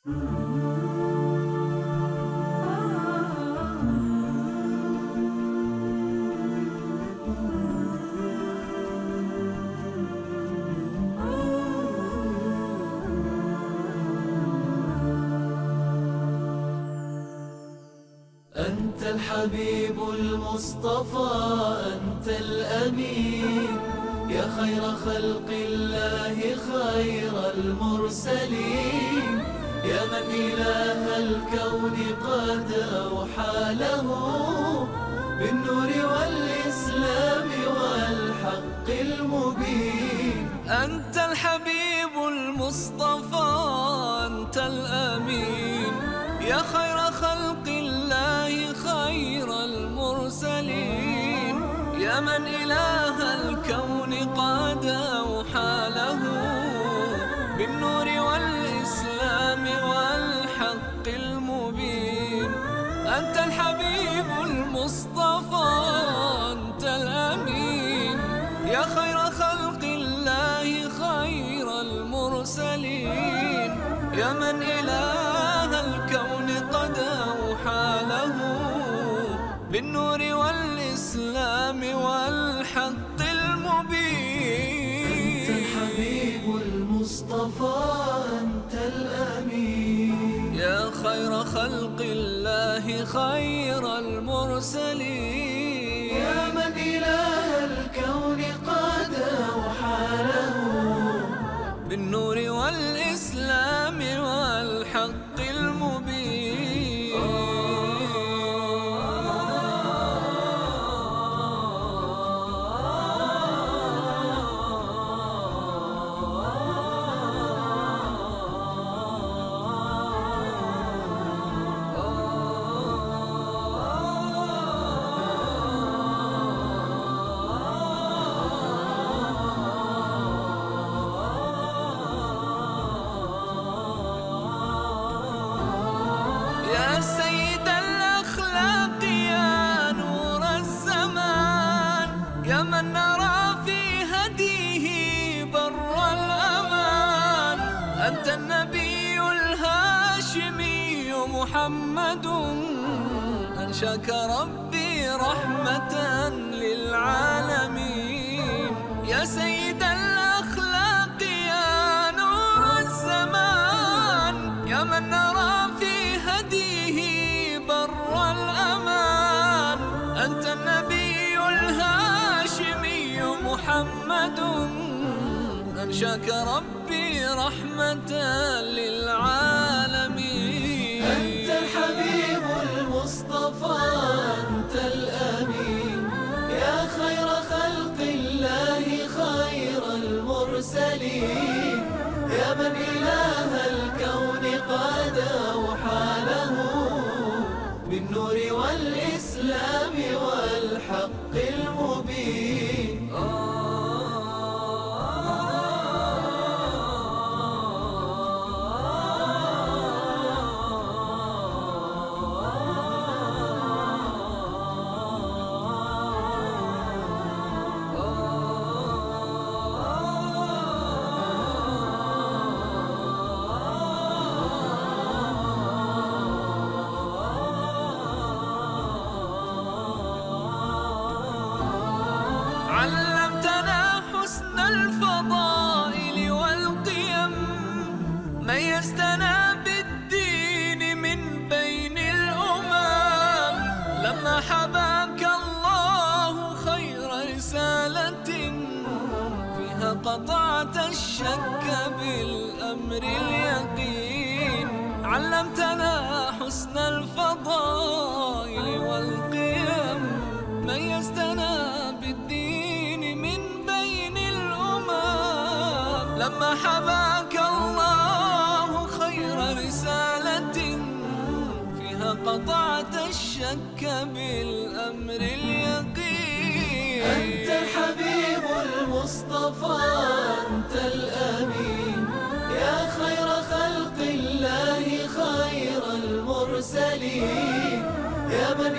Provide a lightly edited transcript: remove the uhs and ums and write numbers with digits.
أنت الحبيب المصطفى، أنت الأمين، يا خير خلق الله خير المرسلين، يا من إله الكون قد أوحى له بالنور والإسلام والحق المبين. أنت الحبيب المصطفى، أنت الأمين، يا خير خلق الله خير المرسلين، يا من إله الكون قد أوحى له بالنور والإسلام والحق المبين. أنت الحبيب المصطفى، أنت الأمين، يا خير خلق الله خير المرسلين، يا من إله الكون قد أوحى له بالنور والإسلام والحق المبين. أنت الحبيب المصطفى، أنت الأمين، يا خير خلق الله خير المرسلين، يا من إله الكون قد أوحى له بالنور والإسلام والحق المبين. يا سيد الأخلاق، يا نور الزمان، يا من نرى في هديه بر الأمان. أنت النبي الهاشمي محمد، أنشاك ربي رحمة للعالمين. يا سيد الأخلاق، يا نور الزمان، يا من نرى في هديه بر الأمان. أنت النبي الهاشمي محمد، أنشاك ربي رحمة للعالمين. أنت الحبيب المصطفى، أنت الأمين، يا خير خلق الله خير المرسلين، يا من إله الكون قد أوحى له بالنور والإسلام والحق المبين. علمتنا حسن الفضائل والقيم، ميزتنا بالدين من بين الأمم. لما حباك الله خير رسالة، فيها قطعت الشك بالأمر اليقين. علمتنا حسن الفضائل والقيم، ميزتنا بالدين من بين الأمم. لما حباك الله خير رسالة، فيها قطعت الشك بالأمر اليقين. أنت الحبيب المصطفى، أنت الأمين، يا خير خلق الله خير المرسلين، يا من